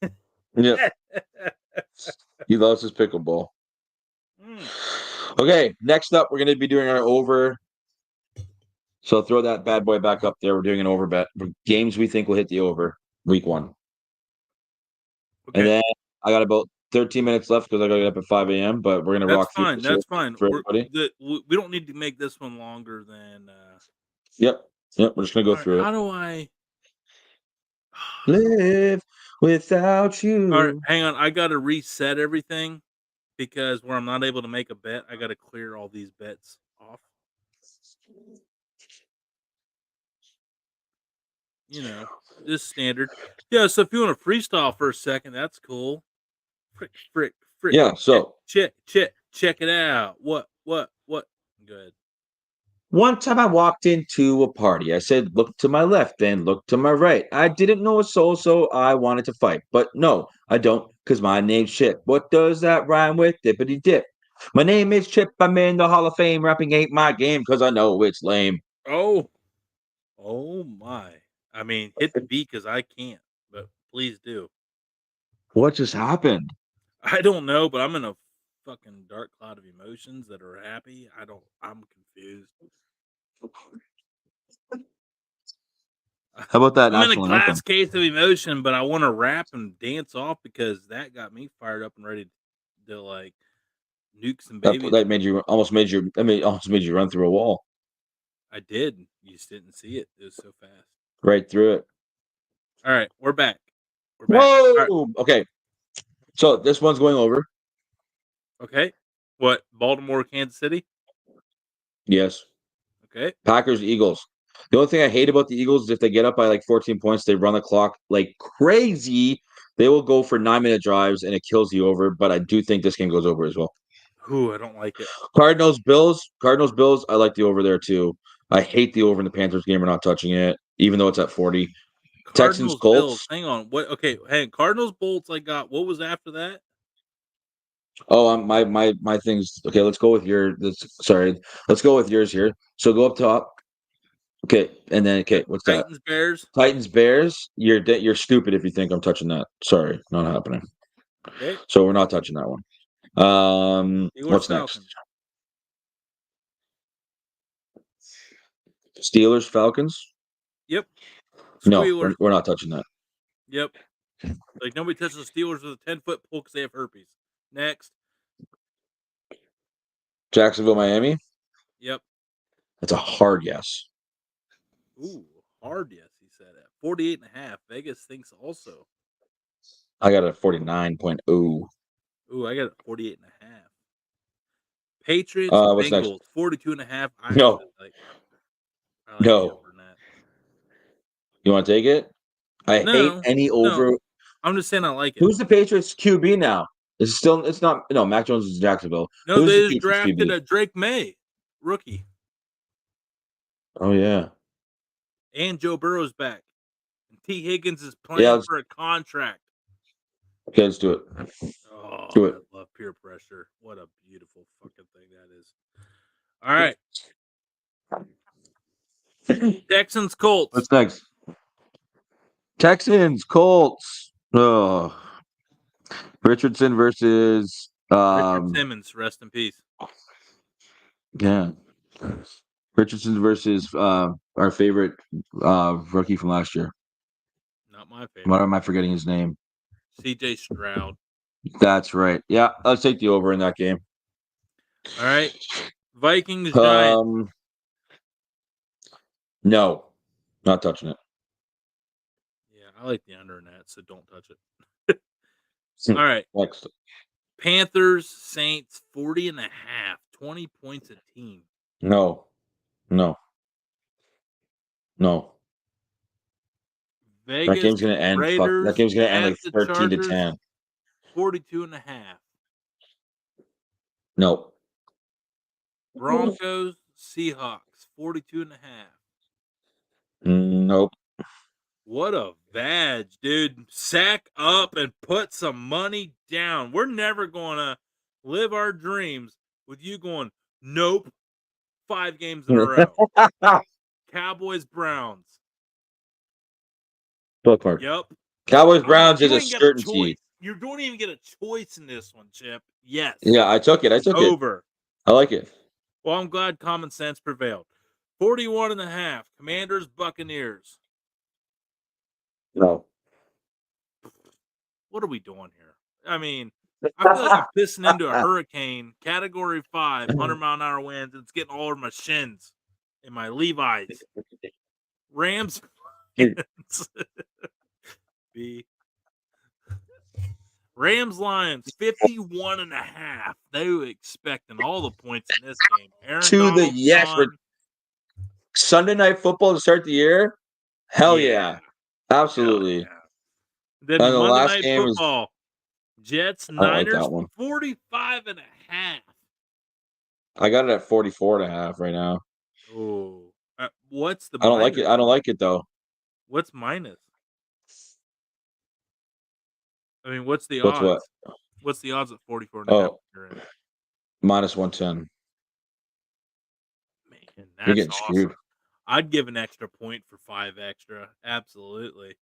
there. yeah. He loves his pickleball. Mm. Okay, next up, we're going to be doing our over. So throw that bad boy back up there. We're doing an over bet. Games we think will hit the over week 1. And Okay, then I got about 13 minutes left because I got to get up at 5 a.m. But we're going to that's rock through fine. this here That's fine. for everybody. We don't need to make this one longer than. Yep. Yep. We're just going to go All right, through how it. do I? Live without All right, you. hang on. I got to reset everything because where I'm not able to make a bet, I got to clear all these bets off. You know, just standard. Yeah. So if you want to freestyle for a second, that's cool. Frick. Yeah. So Check it out. What? Go ahead. one time I walked into a party. I said, look to my left, then look to my right. I didn't know a soul, so I wanted to fight. But no, I don't, because my name's Chip. What does that rhyme with? Dippity dip. My name is Chip. I'm in the Hall of Fame. Rapping ain't my game, because I know it's lame. Oh my. I mean, hit the beat because I can't, but please do. What just happened? I don't know, but I'm in a fucking dark cloud of emotions that are happy. I'm confused. How about that I'm in a national anthem? glass case of emotion, but I want to rap and dance off because that got me fired up and ready to like nuke some babies. That made you almost made you run through a wall. I did. You just didn't see it. It was so fast. Right through it. All right, we're back. All right. Whoa! Okay. So this one's going over. Okay. What? Baltimore, Kansas City? Yes. Okay. Packers, Eagles. The only thing I hate about the Eagles is if they get up by like 14 points, they run the clock like crazy. They will go for 9-minute drives and it kills the over. But I do think this game goes over as well. Ooh, I don't like it. Cardinals, Bills. I like the over there too. I hate the over in the Panthers game. We're not touching it, even though it's at 40. Texans, Cardinals, Colts. Bills. Hang on. What? Okay. Hang. Cardinals, Bolts. I got. What was after that? Oh, my things. Okay, let's go with let's go with yours here. So go up top. Okay, and then Yep. what's that? Titans, Bears. Titans, Bears. You're stupid if you think I'm touching that. Sorry, not happening. Okay. So we're not touching that one. Steelers, What's next? Falcons. Steelers, Falcons. Yep. No, Squealers. we're not touching that. Yep. Like nobody touches the Steelers with a 10-foot pole because they have herpes. Next. Jacksonville, Miami. Yep. That's a hard yes. Ooh, hard yes, he said at 48.5. Vegas thinks also. I got a 49.0. Ooh, I got it 48.5. Patriots, What's next? Bengals, 42.5. I No. actually like the No. over in that. You want to take it? I hate any over. No. I'm just saying I like it. Who's the Patriots QB now? It's not. No, Mac Jones is Jacksonville. No, Who's they the just Patriots drafted QB? a Drake May, rookie, Oh yeah. and Joe Burrow's back. And T. Higgins is playing for a contract. Okay, let's do it. Oh, Do it. I love peer pressure. What a beautiful fucking thing that is. All right. Texans, Colts. What's next? Texans, Colts. Oh. Richardson versus Richard Simmons, rest in peace. yeah. Richardson versus our favorite rookie from last year. Not my favorite. Why am I forgetting his name? CJ Stroud. That's right. Yeah, let's take the over in that game. All right. Vikings, Giants. No, not touching it. Yeah, I like the under in that, so don't touch it. All right. Next. Panthers, Saints, 40.5. 20 points a team. No. Vegas, that game's gonna end. Raiders, That game's gonna end like at the 13-10. 42.5. No. Broncos, Seahawks, 42.5. Nope. What a badge, dude. Sack up and put some money down. We're never going to live our dreams with you going, nope, 5 games in a row. Cowboys, Browns. Bookmark. Yep. Cowboys, Browns is a certainty. You don't even get a choice in this one, Chip. Yes. Yeah, I took it. Over. I like it. Well, I'm glad common sense prevailed. 41.5. Commanders, Buccaneers. No. What are we doing here? I mean, I feel like I'm pissing into a hurricane, category 5, 100-mile-an-hour winds. It's getting all over my shins and my Levi's. Rams. B. Rams, Lions, 51.5. They were expecting all the points in this game. Aaron Donald, Sunday night football to start the year. Hell yeah. Absolutely. Hell yeah. Then and the Monday last night game football. Jets, I like Niners, that one. 45.5. I got it at 44.5 right now. Oh, what's the? I don't like it. I don't like it though. What's minus? I mean, what's the odds? What? What's the odds at 44.5? Oh, minus 110. Man, that's You're getting awesome. screwed. I'd give an extra point for 5 extra. Absolutely.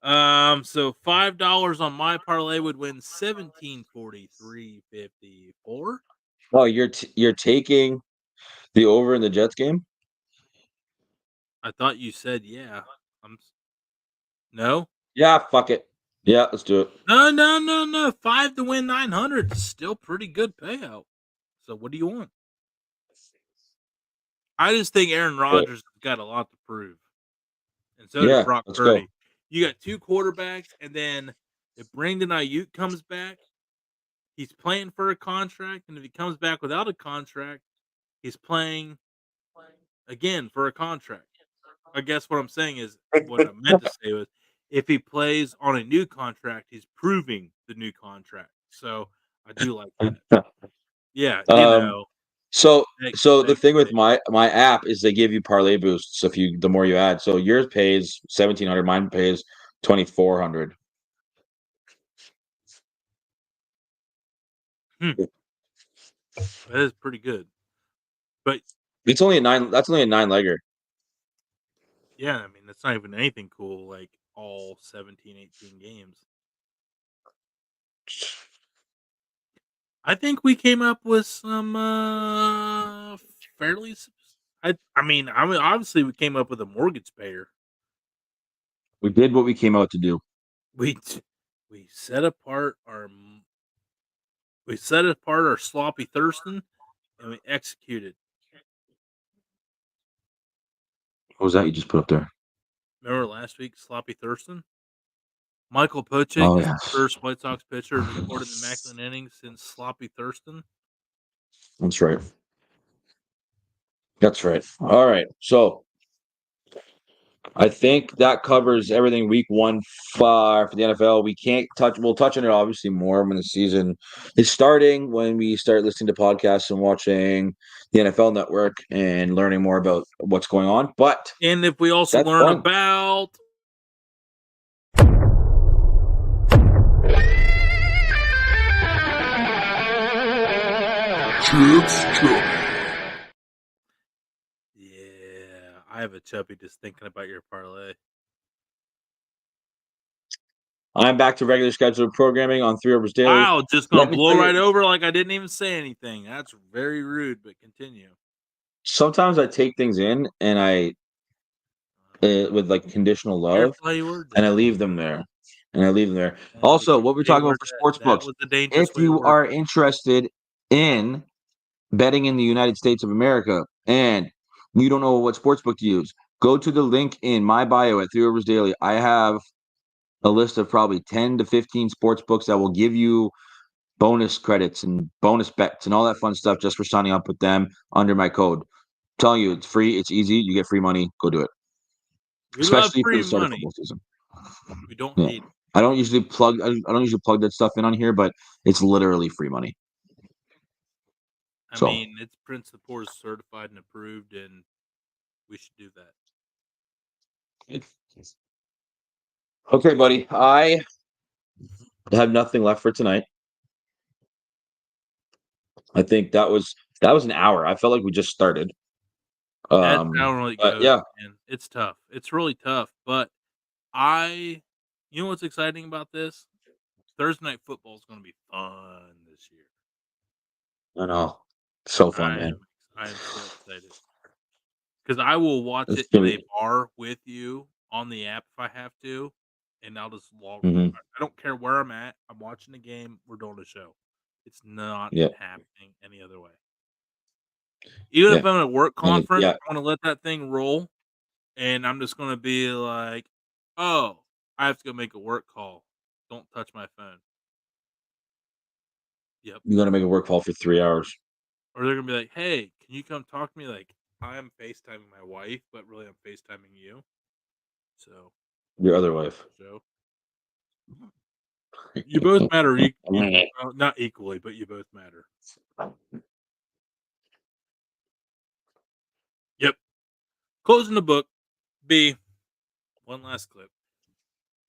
So $5 on my parlay would win 1743.54. Oh, you're taking the over in the Jets game? I thought you said yeah. No? Yeah, fuck it. Yeah, let's do it. No. 5 to win 900 is still pretty good payout. So what do you want? I just think Aaron Rodgers has got a lot to prove. And so does Brock Purdy. Go. You got 2 quarterbacks, and then if Brandon Ayuk comes back, he's playing for a contract, and if he comes back without a contract, he's playing again for a contract. I guess what I'm saying is, what I meant to say was, if he plays on a new contract, he's proving the new contract. So I do like that. Yeah, So the thing with my app is they give you parlay boosts if you the more you add. So yours pays 1,700, mine pays 2,400. Hmm, that is pretty good. But It's only a 9 that's only a 9-legger. yeah, I mean, that's not even anything cool like all 17, 18 games. I think we came up with some fairly. I mean, obviously we came up with a mortgage payer. We did what we came out to do. We t- we set apart our sloppy Thurston, and we executed. What was that you just put up there? Remember last week, sloppy Thurston? Michael Pochik Oh, is the yes. first White Sox pitcher to record an immaculate inning since sloppy Thurston. That's right. That's right. All right. So I think that covers everything week 1 for the NFL. We'll touch on it obviously more when the season is starting, when we start listening to podcasts and watching the NFL Network and learning more about what's going on. But And if we also that's learn fun. about yeah, I have a chubby just thinking about your parlay. I'm back to regular scheduled programming on Three Rivers Daily. Wow, just Let gonna me blow tell you, right over like I didn't even say anything. That's very rude, but continue. sometimes I take things in and with like conditional love, Careful how you word and I that. leave them there. That was Also, a what we're big talking word. about for sports That books. was a dangerous If way to you word are that. interested in betting in the United States of America and you don't know what sports book to use, go to the link in my bio at Three Rivers Daily. I have a list of probably 10 to 15 sports books that will give you bonus credits and bonus bets and all that fun stuff just for signing up with them under my code. I'm telling you, it's free, it's easy, you get free money. Go do it. We love Especially for free the start of money. football season. We don't Yeah. hate it. I don't usually plug that stuff in on here, but it's literally free money. I So mean, it's Prince of Poor's certified and approved, and we should do that. okay, buddy. I have nothing left for tonight. I think that was an hour. I felt like we just started. That's how it really But goes, yeah. man. It's tough. It's really tough. But you know what's exciting about this? Thursday night football is going to be fun this year. I know. So fun, I man. am, I am so excited because I will watch It's it in gonna a be bar with you on the app if I have to, and I'll just log. mhm. I don't care where I'm at. I'm watching the game. We're doing a show. It's not Yeah. happening any other way. Even if Yeah. I'm at a work And conference, yeah, I'm gonna let that thing roll, and I'm just gonna be like, "Oh, I have to go make a work call. Don't touch my phone." Yep. you're gonna make a work call for 3 hours. Or they're gonna be like, "Hey, can you come talk to me?" Like, I'm FaceTiming my wife, but really I'm FaceTiming you. So, Your other wife. Joe, you both matter not equally, but you both matter. Yep. Closing the book. B. One last clip.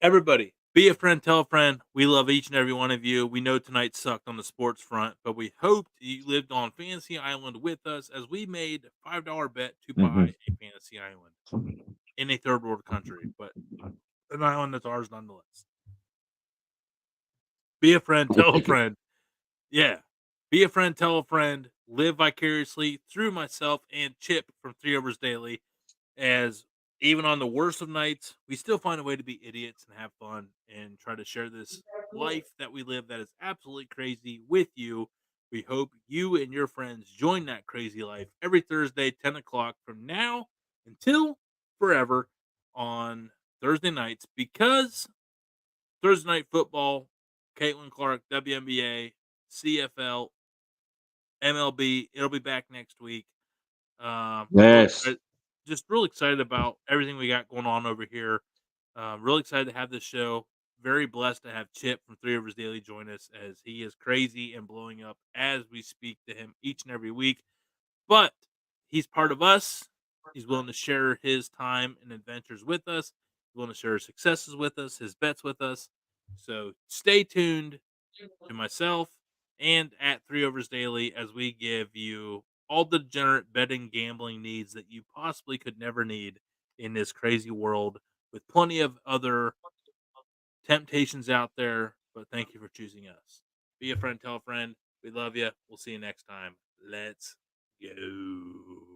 Everybody, be a friend, tell a friend. We love each and every one of you. We know tonight sucked on the sports front, but we hoped you lived on Fantasy Island with us as we made a $5 bet to buy Mhm. a Fantasy Island in a third world country, but an island that's ours nonetheless. Be a friend, We'll tell a take it. friend. Yeah. Be a friend, tell a friend. Live vicariously through myself and Chip from Three Overs Daily. As even on the worst of nights, we still find a way to be idiots and have fun and try to share this life that we live that is absolutely crazy with you. We hope you and your friends join that crazy life every Thursday, 10 o'clock from now until forever on Thursday nights because Thursday night football, Caitlin Clark, WNBA, CFL, MLB, it'll be back next week. Really Yes. excited, just really excited about everything we got going on over here. Really excited to have this show. Very blessed to have Chip from Three Rivers Daily join us as he is crazy and blowing up as we speak to him each and every week. But he's part of us. He's willing to share his time and adventures with us. He's willing to share his successes with us, his bets with us. So stay tuned to myself, and at 3 Overs Daily as we give you all the degenerate betting gambling needs that you possibly could never need in this crazy world with plenty of other temptations out there. But thank you for choosing us. Be a friend, tell a friend. We love you. We'll see you next time. Let's go.